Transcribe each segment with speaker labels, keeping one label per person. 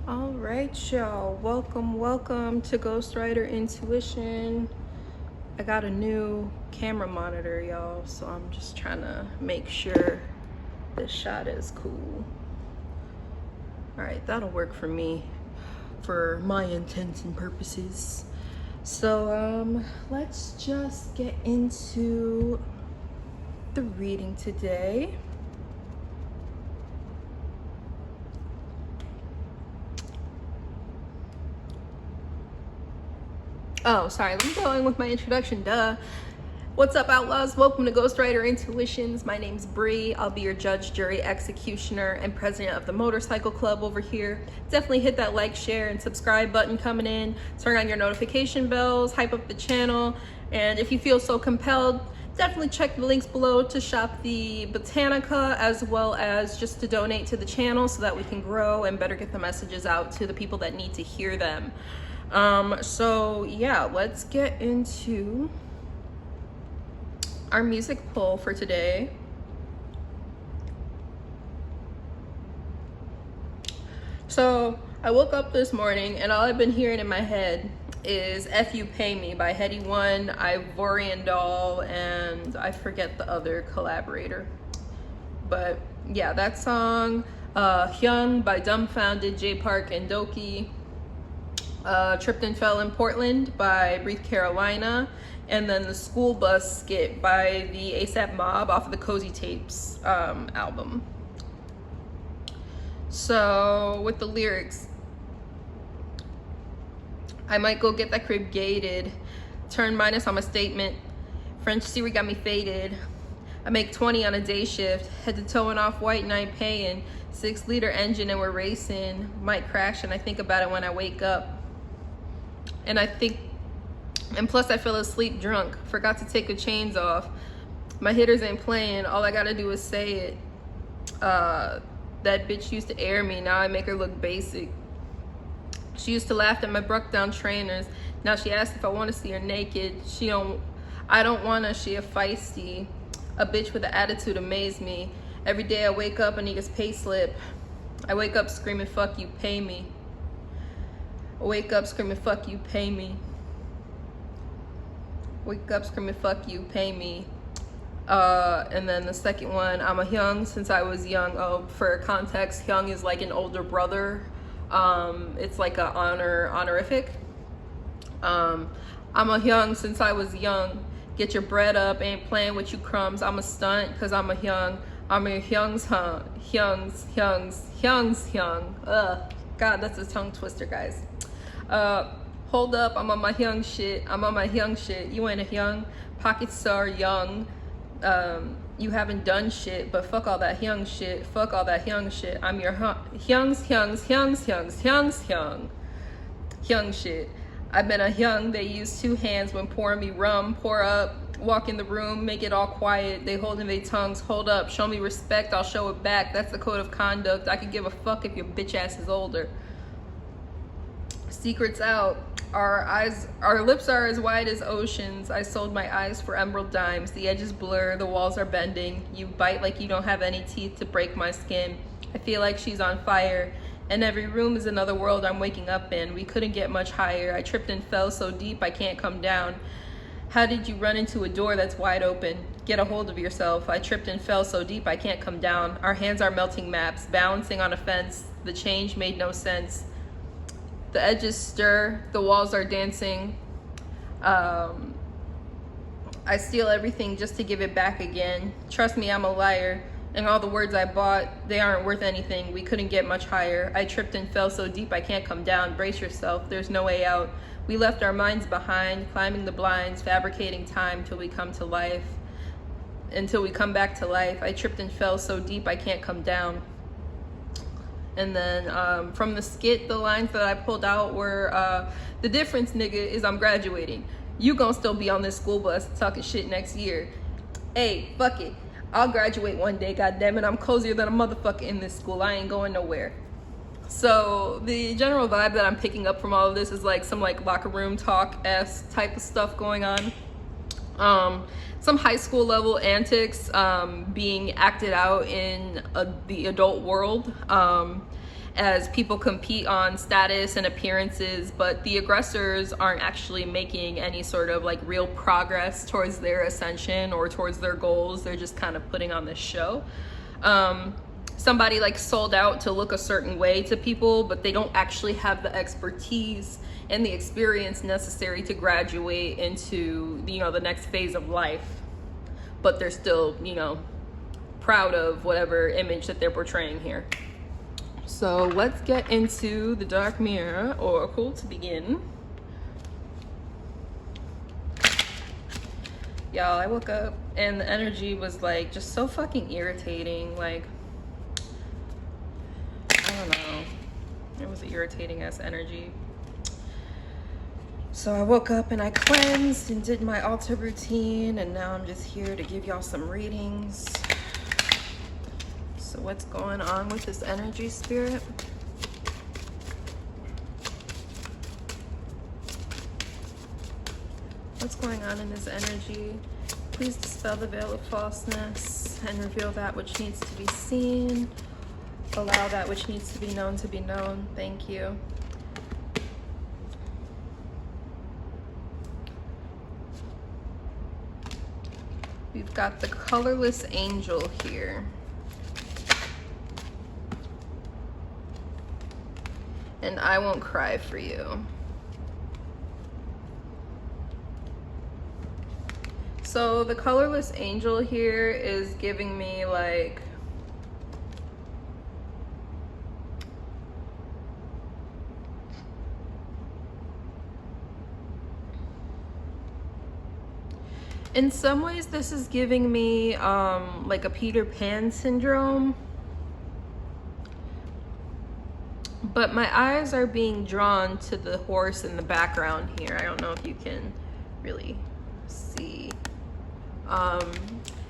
Speaker 1: All right, y'all. Welcome to Ghostwriter Intuition. I got a new camera monitor, y'all, so I'm just trying to make sure the shot is cool. All right, that'll work for me, for my intents and purposes. So, let's just get into the reading today. Oh, sorry, let me go in with my introduction, duh. What's up, outlaws? Welcome to Ghostwriter Intuitions. My name's Bree. I'll be your judge, jury, executioner, and president of the motorcycle club over here. Definitely hit that like, share, and subscribe button coming in. Turn on your notification bells, hype up the channel, and if you feel so compelled, definitely check the links below to shop the Botanica, as well as just to donate to the channel so that we can grow and better get the messages out to the people that need to hear them. So yeah, let's get into our music pull for today. So I woke up this morning and all I've been hearing in my head is F You Pay Me by Heady One, Ivorian Doll, and I forget the other collaborator. But yeah, that song, Hyung by Dumbfounded, J Park, and Doki. Tripped and Fell in Portland by Breathe Carolina, and then the School Bus skit by the ASAP Mob off of the Cozy Tapes album. So with the lyrics, I might go get that crib gated, turn minus on my statement, French Siri got me faded, I make 20 on a day shift, head to toe and off white and I ain't paying, 6-liter engine and we're racing, might crash and I think about it when I wake up. And plus I fell asleep drunk, forgot to take the chains off. My hitters ain't playing, all I gotta do is say it. That bitch used to air me, now I make her look basic. She used to laugh at my broke down trainers, now she asks if I wanna see her naked. I don't wanna, she a feisty. A bitch with an attitude amaze me. Every day I wake up and niggas pay slip. I wake up screaming, fuck you, pay me. Wake up screaming, fuck you, pay me. Wake up screaming, fuck you, pay me. And then the second one, I'm a Hyung since I was young. Oh, for context, Hyung is like an older brother. It's like a honorific. I'm a Hyung since I was young. Get your bread up, ain't playing with you crumbs. I'm a stunt cause I'm a Hyung. I'm a Hyung's Hyung. Ugh, God, that's a tongue twister, guys. Hold up, I'm on my Hyung shit. You ain't a Hyung. Pockets are young. You haven't done shit, but fuck all that Hyung shit. I'm your Hyung shit. I've been a Hyung. They use 2 hands when pouring me rum. Pour up, walk in the room, make it all quiet. They holding their tongues. Hold up, show me respect, I'll show it back. That's the code of conduct. I could give a fuck if your bitch ass is older. Secrets out. Our lips are as wide as oceans. I sold my eyes for emerald dimes. The edges blur, the walls are bending. You bite like you don't have any teeth to break my skin. I feel like she's on fire. And every room is another world I'm waking up in. We couldn't get much higher. I tripped and fell so deep I can't come down. How did you run into a door that's wide open? Get a hold of yourself. I tripped and fell so deep I can't come down. Our hands are melting maps, balancing on a fence. The change made no sense. The edges stir, the walls are dancing. I steal everything just to give it back again. Trust me, I'm a liar. And all the words I bought, they aren't worth anything. We couldn't get much higher. I tripped and fell so deep I can't come down. Brace yourself, there's no way out. We left our minds behind, climbing the blinds, fabricating time till we come to life. Until we come back to life. I tripped and fell so deep I can't come down. And then from the skit, the lines that I pulled out were, the difference, nigga, is I'm graduating. You gonna still be on this school bus talking shit next year. Hey, fuck it. I'll graduate one day, goddammit. I'm cozier than a motherfucker in this school. I ain't going nowhere. So the general vibe that I'm picking up from all of this is like some like locker room talk-esque type of stuff going on. Some high school level antics being acted out in the adult world. as people compete on status and appearances, but the aggressors aren't actually making any sort of like real progress towards their ascension or towards their goals. They're just kind of putting on this show. Somebody like sold out to look a certain way to people, but they don't actually have the expertise and the experience necessary to graduate into, you know, the next phase of life. But they're still, you know, proud of whatever image that they're portraying here. So let's get into the Dark Mirror Oracle to begin. Y'all, I woke up and the energy was like just so fucking irritating. Like, I don't know. It was an irritating ass energy. So I woke up and I cleansed and did my altar routine, and now I'm just here to give y'all some readings. So what's going on with this energy, Spirit? What's going on in this energy? Please dispel the veil of falseness and reveal that which needs to be seen. Allow that which needs to be known to be known. Thank you. We've got the colorless angel here. And I won't cry for you. So the colorless angel here is giving me like in some ways this is giving me like a Peter Pan syndrome. But my eyes are being drawn to the horse in the background here. I don't know if you can really see.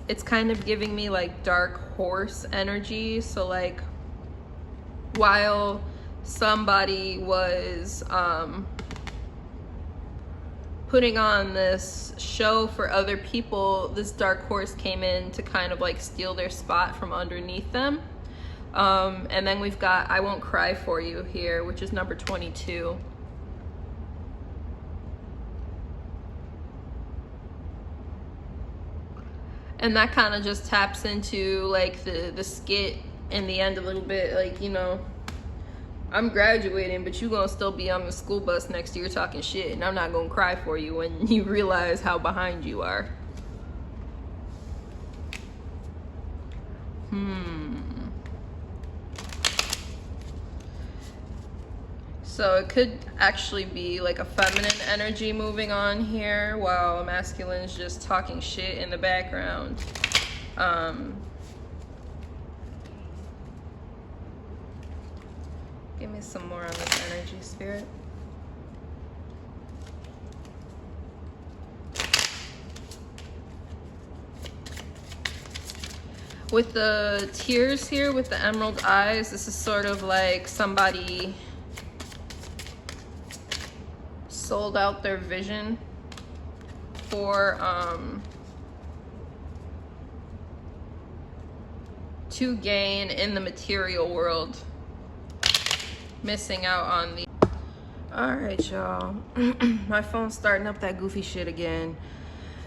Speaker 1: It's kind of giving me like dark horse energy. So like while somebody was putting on this show for other people, this dark horse came in to kind of like steal their spot from underneath them. And then we've got I Won't Cry For You here, which is number 22. And that kind of just taps into like the skit in the end a little bit. Like, you know, I'm graduating, but you gonna still be on the school bus next year talking shit, and I'm not gonna cry for you when you realize how behind you are. So it could actually be like a feminine energy moving on here while a masculine's just talking shit in the background. Give me some more on this energy, Spirit. With the tears here, with the emerald eyes, this is sort of like somebody sold out their vision for to gain in the material world, missing out on the all right, y'all. My phone's starting up that goofy shit again,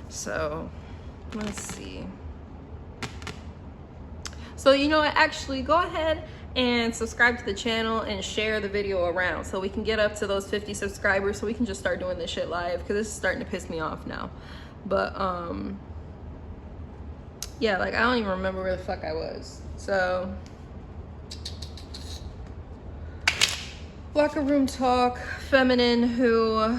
Speaker 1: so let's see. So you know what, actually go ahead and subscribe to the channel and share the video around so we can get up to those 50 subscribers so we can just start doing this shit live, because this is starting to piss me off now. But yeah, like I don't even remember where the fuck I was. So locker room talk, feminine who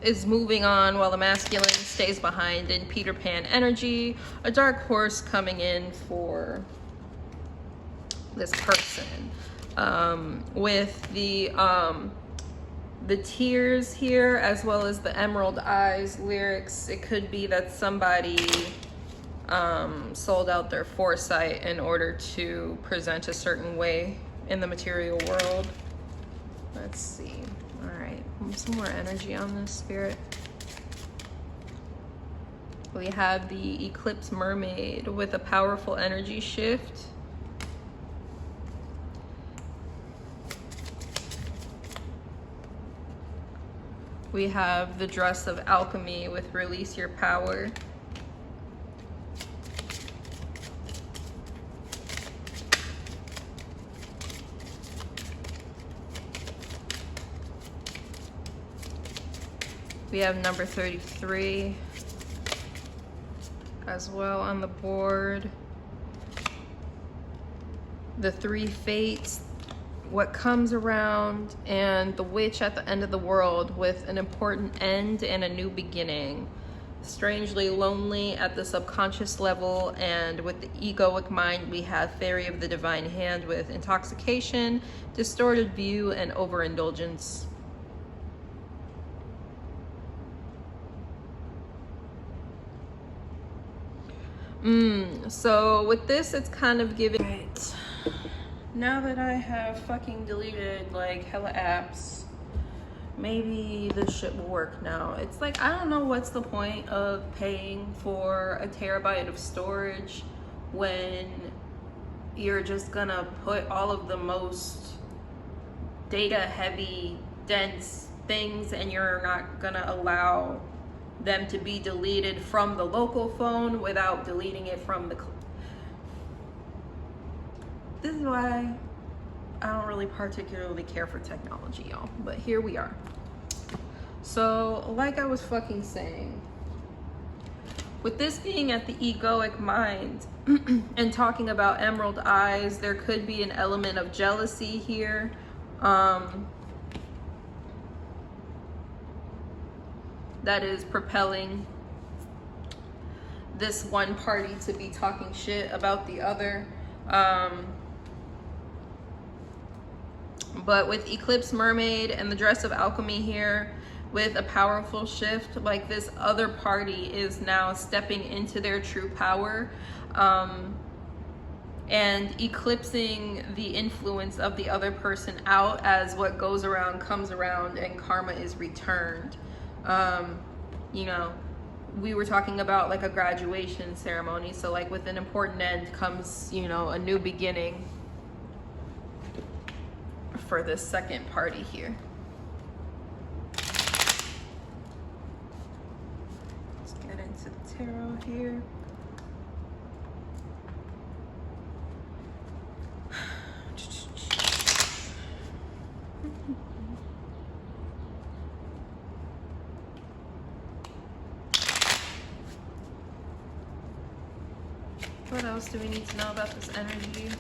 Speaker 1: is moving on while the masculine stays behind in Peter Pan energy, a dark horse coming in for this person. With the tears here as well as the emerald eyes lyrics, it could be that somebody sold out their foresight in order to present a certain way in the material world. Let's see. All right, some more energy on this, Spirit. We have the Eclipse Mermaid with a powerful energy shift. We have the Dress of Alchemy with Release Your Power. We have number 33 as well on the board. The Three Fates, what comes around, and the Witch at the end of the world with an important end and a new beginning. Strangely lonely at the subconscious level, and with the egoic mind we have Fairy of the Divine Hand with intoxication, distorted view, and overindulgence. So with this, it's kind of giving... Right. Now that I have fucking deleted like hella apps, maybe this shit will work now. It's like, I don't know what's the point of paying for a terabyte of storage when you're just gonna put all of the most data heavy, dense things, and you're not gonna allow them to be deleted from the local phone without deleting it from the... This is why I don't really particularly care for technology, y'all, but here we are. So like I was fucking saying, with this being at the egoic mind and talking about emerald eyes, there could be an element of jealousy here. That is propelling this one party to be talking shit about the other. But with Eclipse Mermaid and the Dress of Alchemy here, with a powerful shift, like this other party is now stepping into their true power, and eclipsing the influence of the other person out, as what goes around comes around and karma is returned. You know, we were talking about like a graduation ceremony, so like with an important end comes, you know, a new beginning for this second party here. Let's get into the tarot here. What else do we need to know about this energy?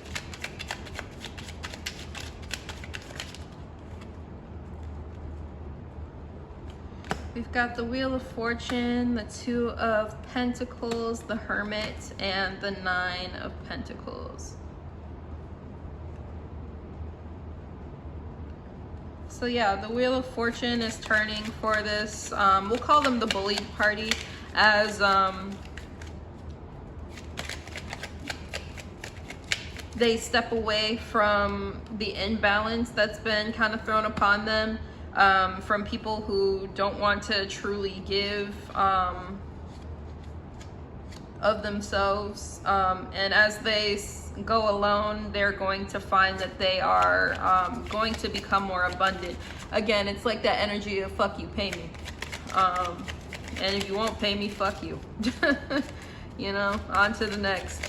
Speaker 1: We've got the Wheel of Fortune, the Two of Pentacles, the Hermit, and the Nine of Pentacles. So yeah, the Wheel of Fortune is turning for this, we'll call them the bullied party, as they step away from the imbalance that's been kind of thrown upon them, from people who don't want to truly give of themselves, and as they go alone, they're going to find that they are going to become more abundant. Again, it's like that energy of fuck you, pay me, and if you won't pay me, fuck you. You know, on to the next.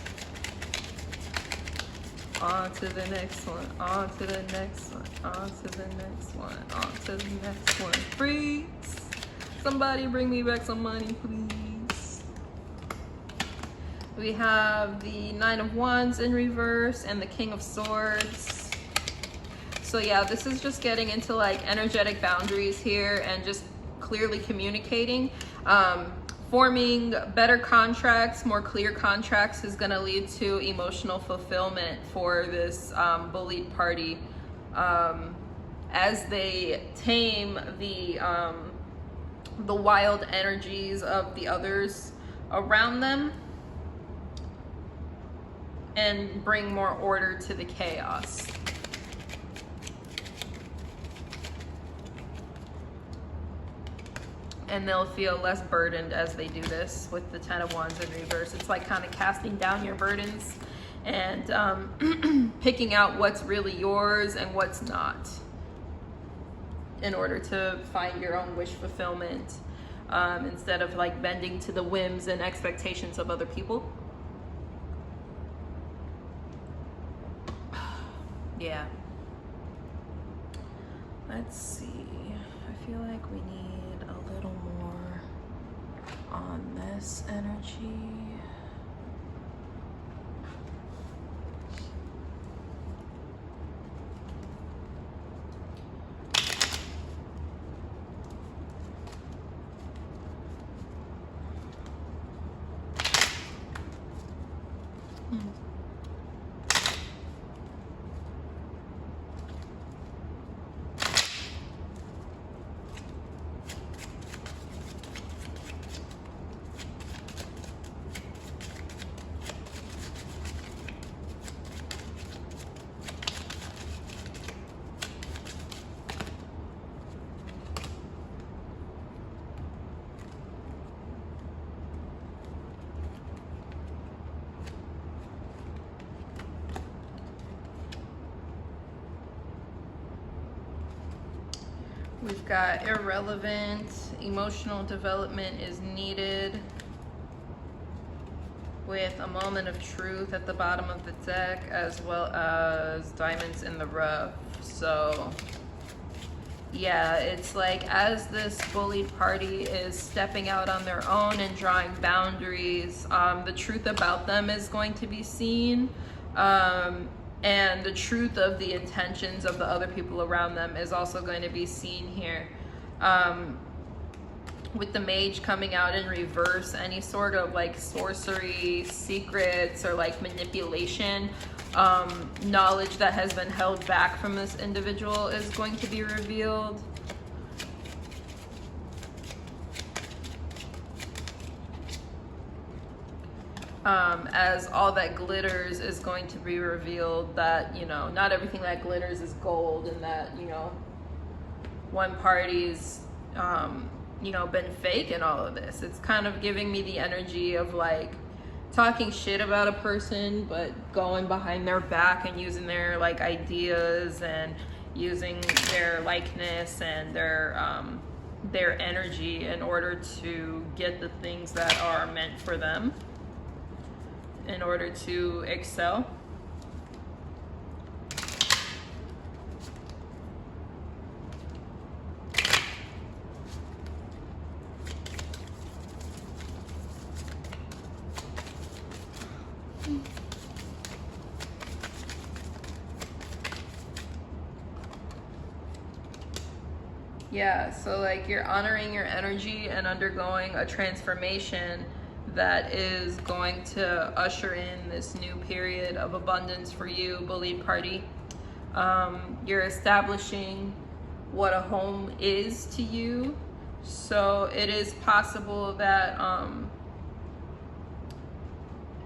Speaker 1: On to the next one, on to the next one, on to the next one, on to the next one. Freeze! Somebody bring me back some money, please. We have the Nine of Wands in reverse and the King of Swords. So yeah, this is just getting into like energetic boundaries here and just clearly communicating. Forming better contracts, more clear contracts is going to lead to emotional fulfillment for this bullied party, as they tame the wild energies of the others around them and bring more order to the chaos. And they'll feel less burdened as they do this with the Ten of Wands in reverse. It's like kind of casting down your burdens and picking out what's really yours and what's not. in order to find your own wish fulfillment, instead of like bending to the whims and expectations of other people. Yeah. Let's see. I feel like we need a little more on this energy. We've got irrelevant, emotional development is needed, with a moment of truth at the bottom of the deck, as well as diamonds in the rough. So yeah, it's like as this bullied party is stepping out on their own and drawing boundaries, the truth about them is going to be seen. And the truth of the intentions of the other people around them is also going to be seen here. With the mage coming out in reverse, any sort of like sorcery, secrets, or like manipulation, knowledge that has been held back from this individual is going to be revealed. As all that glitters is going to be revealed, that, you know, not everything that glitters is gold, and that, you know, one party's, you know, been fake in all of this. It's kind of giving me the energy of like talking shit about a person, but going behind their back and using their like ideas and using their likeness and their energy in order to get the things that are meant for them, in order to excel. Yeah, so like you're honoring your energy and undergoing a transformation that is going to usher in this new period of abundance for you, bullied party. You're establishing what a home is to you. So it is possible that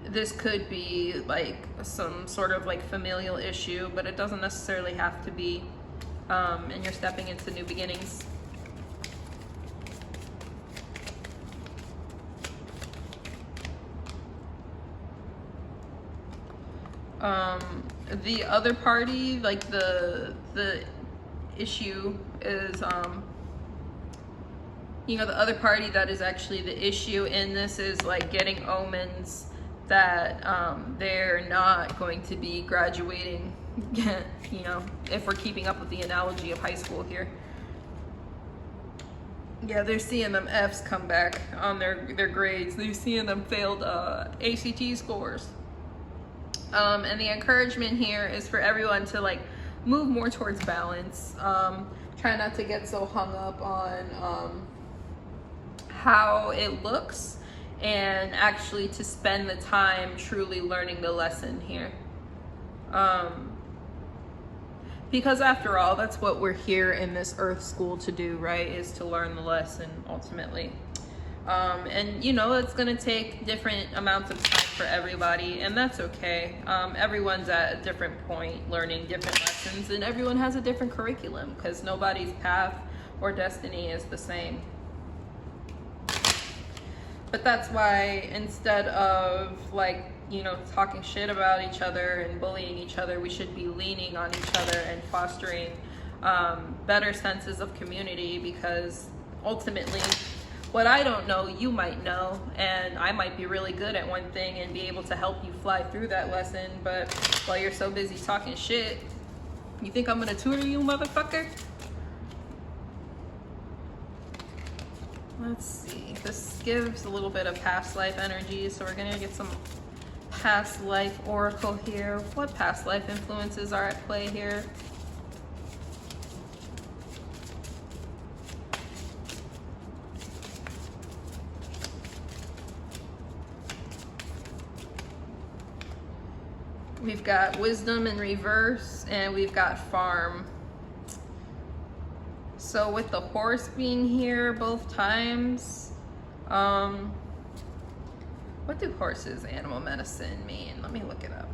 Speaker 1: this could be like some sort of like familial issue, but it doesn't necessarily have to be. And you're stepping into new beginnings. The other party, like the issue is, you know, the other party that is actually the issue in this is like getting omens that they're not going to be graduating, you know, if we're keeping up with the analogy of high school here. Yeah, they're seeing them Fs come back on their grades. They're seeing them failed ACT scores. And the encouragement here is for everyone to like move more towards balance. Try not to get so hung up on how it looks, and actually to spend the time truly learning the lesson here. Because after all, that's what we're here in this earth school to do, right? Is to learn the lesson ultimately. And you know, it's gonna take different amounts of time for everybody, and that's okay. Everyone's at a different point learning different lessons, and everyone has a different curriculum, because nobody's path or destiny is the same. But that's why instead of like, you know, talking shit about each other and bullying each other, we should be leaning on each other and fostering better senses of community, because ultimately what I don't know, you might know, and I might be really good at one thing and be able to help you fly through that lesson, but while you're so busy talking shit, you think I'm gonna tutor you, motherfucker? Let's see, this gives a little bit of past life energy, so we're gonna get some past life oracle here. What past life influences are at play here? We've got wisdom in reverse, and we've got farm. So with the horse being here both times, what do horses animal medicine mean? Let me look it up.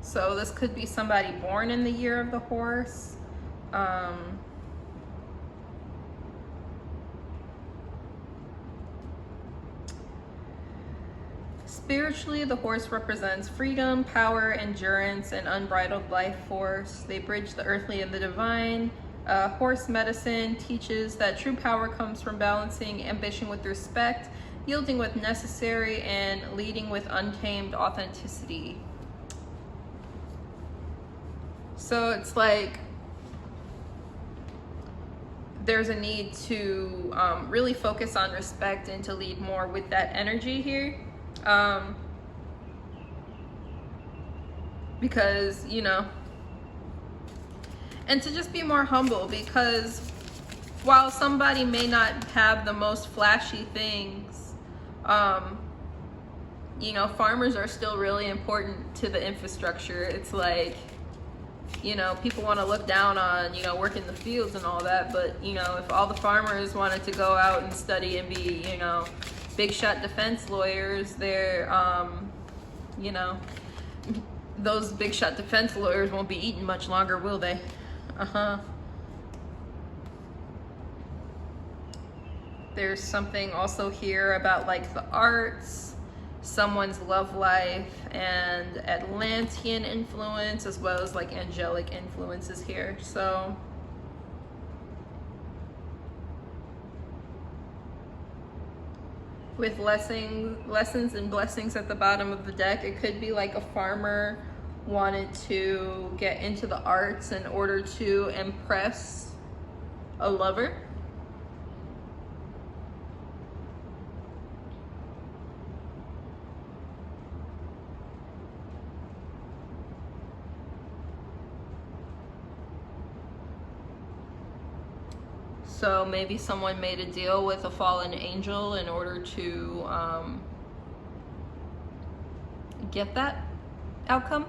Speaker 1: So this could be somebody born in the year of the horse. Spiritually, the horse represents freedom, power, endurance, and unbridled life force. They bridge the earthly and the divine. Horse medicine teaches that true power comes from balancing ambition with respect, yielding with necessary, and leading with untamed authenticity. So it's like there's a need to really focus on respect and to lead more with that energy here. Because, you know, and to just be more humble, because while somebody may not have the most flashy things, you know, farmers are still really important to the infrastructure. It's like, you know, people want to look down on, you know, work in the fields and all that, but, you know, if all the farmers wanted to go out and study and be, you know, big shot defense lawyers, they're, you know, those big shot defense lawyers won't be eating much longer, will they? There's something also here about like the arts, someone's love life, and Atlantean influence, as well as like angelic influences here. So with lessons and blessings at the bottom of the deck, it could be like a farmer wanted to get into the arts in order to impress a lover. So maybe someone made a deal with a fallen angel in order to get that outcome.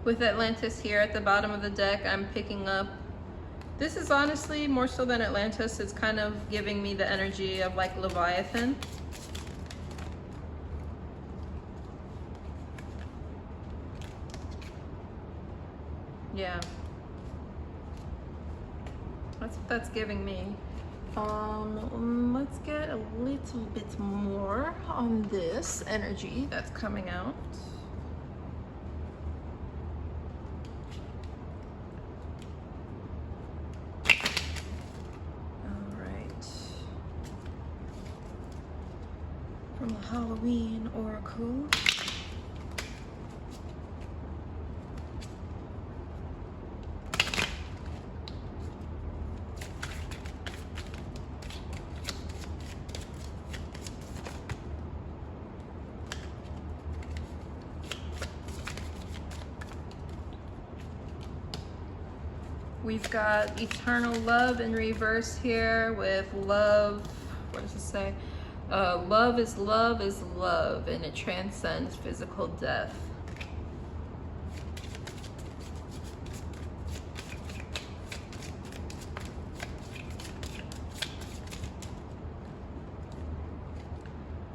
Speaker 1: With Atlantis here at the bottom of the deck, I'm picking up, this is honestly more so than Atlantis, it's kind of giving me the energy of like Leviathan. Yeah, that's what that's giving me. Let's get a little bit more on this energy that's coming out. All right. From the Halloween Oracle. We've got eternal love in reverse here with love. What does it say? Love is love, and it transcends physical death.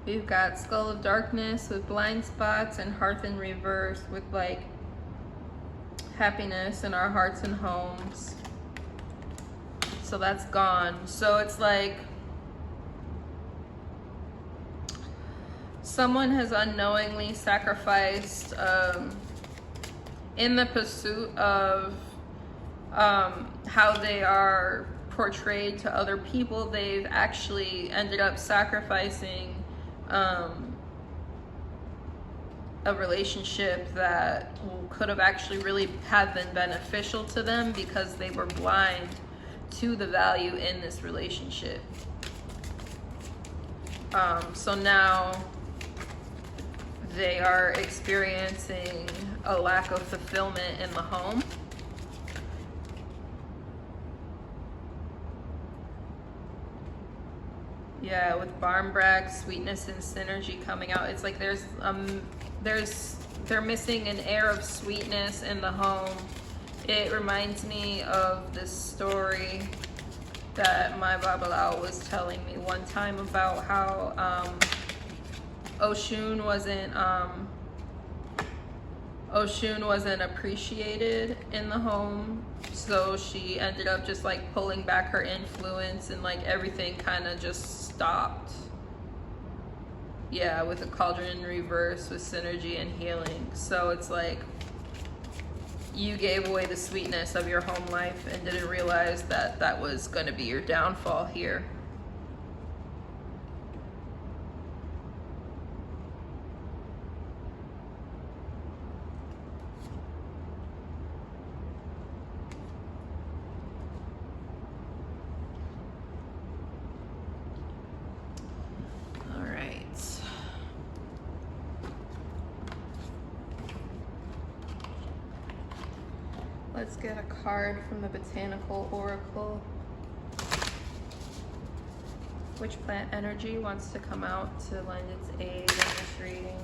Speaker 1: We've got Skull of Darkness with blind spots, and Hearth in reverse with like happiness in our hearts and homes. So that's gone. So it's like someone has unknowingly sacrificed in the pursuit of how they are portrayed to other people. They've actually ended up sacrificing a relationship that could have actually really have been beneficial to them because they were blind to the value in this relationship. So now they are experiencing a lack of fulfillment in the home. Yeah, with Barmbrack, sweetness and synergy coming out. It's like they're missing an air of sweetness in the home. It reminds me of this story that my Babalao was telling me one time about how Oshun wasn't appreciated in the home, so she ended up just like pulling back her influence, and like everything kind of just stopped. Yeah, with the cauldron in reverse with synergy and healing. So it's like you gave away the sweetness of your home life and didn't realize that that was going to be your downfall here. Let's get a card from the Botanical Oracle. Which plant energy wants to come out to lend its aid in this reading?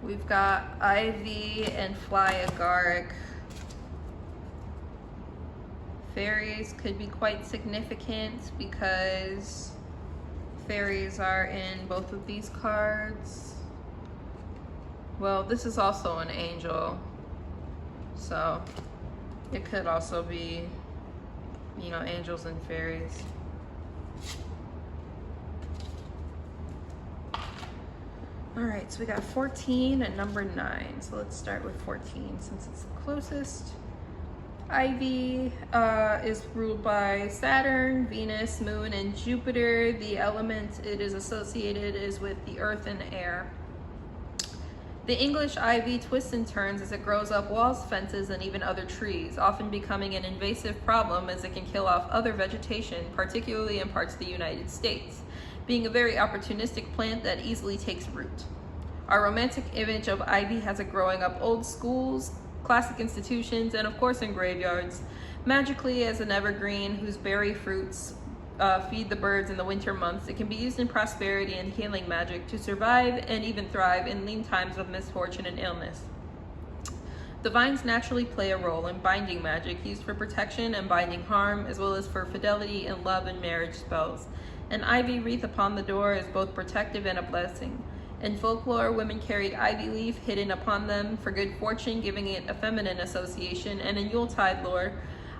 Speaker 1: We've got Ivy and Fly Agaric. Fairies could be quite significant because fairies are in both of these cards. Well, this is also an angel, so it could also be, you know, angels and fairies. All right, so we got 14 and number 9. So let's start with 14 since it's the closest. Ivy is ruled by Saturn, Venus, Moon, and Jupiter. The element it is associated is with the earth and air. The English ivy twists and turns as it grows up walls, fences, and even other trees, often becoming an invasive problem as it can kill off other vegetation, particularly in parts of the United States, being a very opportunistic plant that easily takes root. Our romantic image of ivy has it growing up old schools, classic institutions, and of course in graveyards, magically as an evergreen whose berry fruits feed the birds in the winter months. It can be used in prosperity and healing magic to survive and even thrive in lean times of misfortune and illness. The vines naturally play a role in binding magic, used for protection and binding harm, as well as for fidelity and love and marriage spells. An ivy wreath upon the door is both protective and a blessing. In folklore, women carried ivy leaf hidden upon them for good fortune, giving it a feminine association, and in Yuletide lore,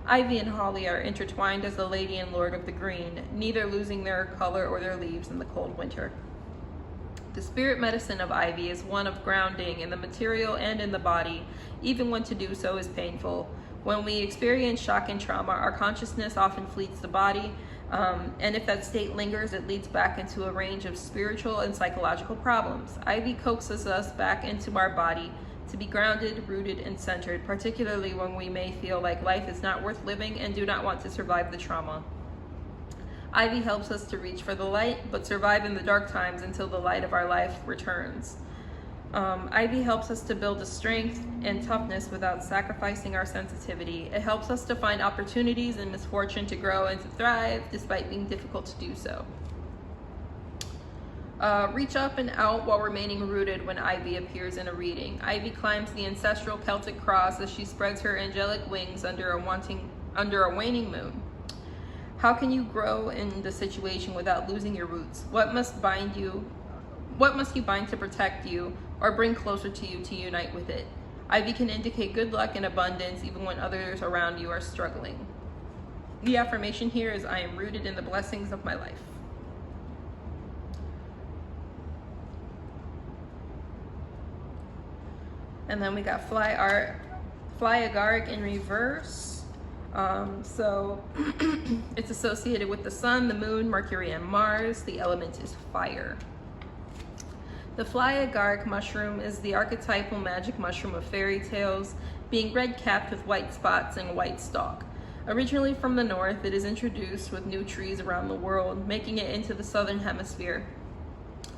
Speaker 1: ivy and holly are intertwined as the lady and lord of the green, neither losing their color or their leaves in the cold winter. The spirit medicine of ivy is one of grounding in the material and in the body, even when to do so is painful. When we experience shock and trauma, our consciousness often fleets the body, and if that state lingers, it leads back into a range of spiritual and psychological problems. Ivy coaxes us back into our body to be grounded, rooted, and centered, particularly when we may feel like life is not worth living and do not want to survive the trauma. Ivy helps us to reach for the light, but survive in the dark times until the light of our life returns. Ivy helps us to build a strength and toughness without sacrificing our sensitivity. It helps us to find opportunities in misfortune to grow and to thrive, despite being difficult to do so. Reach up and out while remaining rooted when Ivy appears in a reading. Ivy climbs the ancestral Celtic cross as she spreads her angelic wings under a waning moon. How can you grow in the situation without losing your roots? What must you bind to protect you or bring closer to you to unite with it? Ivy can indicate good luck and abundance even when others around you are struggling. The affirmation here is, I am rooted in the blessings of my life. And then we got fly agaric in reverse. So it's associated with the sun, the moon, Mercury, and Mars. The element is fire. The fly agaric mushroom is the archetypal magic mushroom of fairy tales, being red capped with white spots and white stalk. Originally from the north, it is introduced with new trees around the world, making it into the southern hemisphere.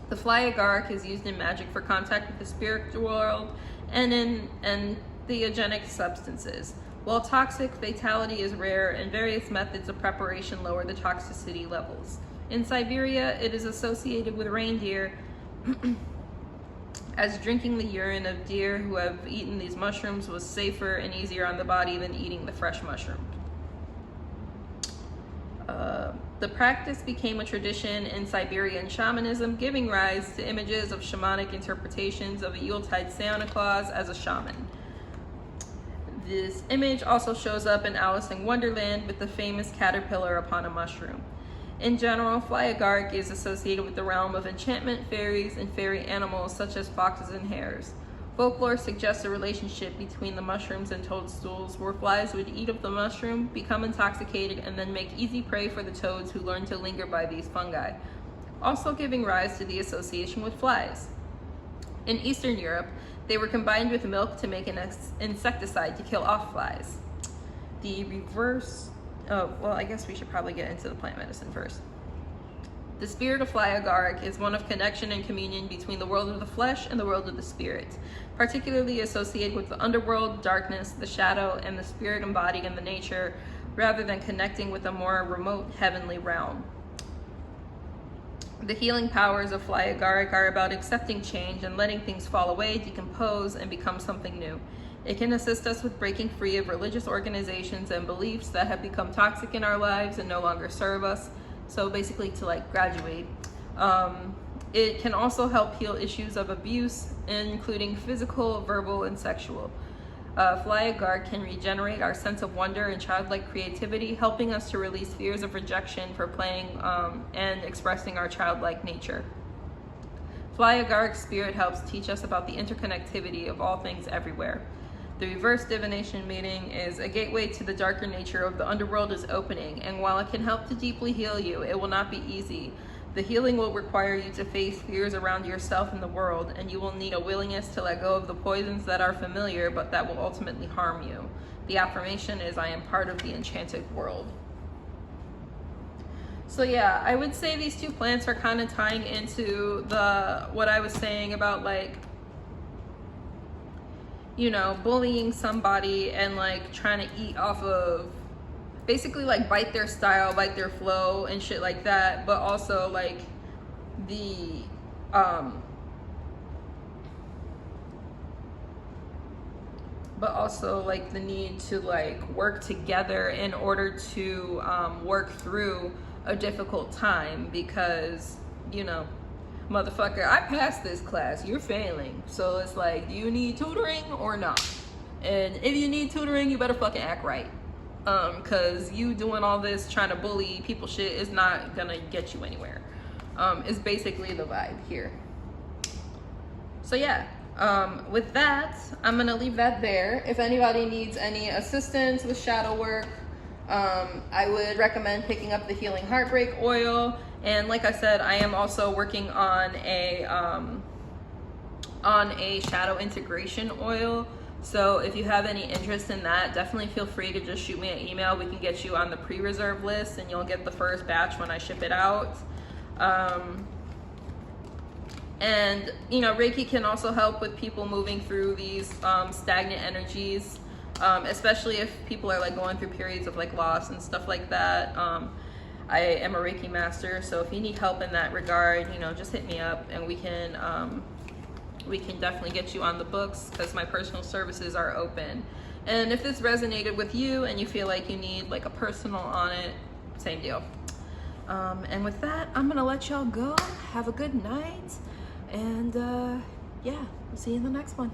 Speaker 1: The fly agaric is used in magic for contact with the spiritual world and in entheogenic substances. While toxic, fatality is rare, and various methods of preparation lower the toxicity levels. In Siberia, it is associated with reindeer, as drinking the urine of deer who have eaten these mushrooms was safer and easier on the body than eating the fresh mushroom. The practice became a tradition in Siberian shamanism, giving rise to images of shamanic interpretations of a Yuletide Santa Claus as a shaman. This image also shows up in Alice in Wonderland with the famous caterpillar upon a mushroom. In general, fly agaric is associated with the realm of enchantment, fairies, and fairy animals such as foxes and hares. Folklore suggests a relationship between the mushrooms and toadstools, where flies would eat of the mushroom, become intoxicated, and then make easy prey for the toads who learn to linger by these fungi, also giving rise to the association with flies. In Eastern Europe, they were combined with milk to make an insecticide to kill off flies. The reverse... Oh, well, I guess we should probably get into the plant medicine first. The spirit of fly agaric is one of connection and communion between the world of the flesh and the world of the spirit, particularly associated with the underworld, darkness, the shadow, and the spirit embodied in the nature, rather than connecting with a more remote heavenly realm. The healing powers of fly agaric are about accepting change and letting things fall away, decompose, and become something new. It can assist us with breaking free of religious organizations and beliefs that have become toxic in our lives and no longer serve us. So basically to graduate. It can also help heal issues of abuse, including physical, verbal, and sexual. Fly agaric can regenerate our sense of wonder and childlike creativity, helping us to release fears of rejection for playing and expressing our childlike nature. Fly agaric spirit helps teach us about the interconnectivity of all things everywhere. The reverse divination meeting is a gateway to the darker nature of the underworld is opening, and while it can help to deeply heal you, it will not be easy. The healing will require you to face fears around yourself and the world, and you will need a willingness to let go of the poisons that are familiar but that will ultimately harm you. The affirmation is, I am part of the enchanted world. So yeah, I would say these two plants are kind of tying into what I was saying about bullying somebody and trying to eat off of, basically bite their style, bite their flow and shit like that, but also the the need to work together in order to work through a difficult time, because motherfucker, I passed this class, you're failing. So it's do you need tutoring or not? And if you need tutoring, you better fucking act right. Cause you doing all this trying to bully people shit is not gonna get you anywhere. Is basically the vibe here. So yeah, with that, I'm gonna leave that there. If anybody needs any assistance with shadow work, I would recommend picking up the Healing Heartbreak oil. And like I said, I am also working on a shadow integration oil. So if you have any interest in that, definitely feel free to just shoot me an email. We can get you on the pre-reserve list and you'll get the first batch when I ship it out. And you know, Reiki can also help with people moving through these stagnant energies, especially if people are like going through periods of like loss and stuff like that. I am a Reiki master, so if you need help in that regard, you know, just hit me up and we can definitely get you on the books, because my personal services are open. And if this resonated with you and you feel like you need like a personal on it, same deal. And with that, I'm gonna let y'all go. Have a good night, and yeah, we'll see you in the next one.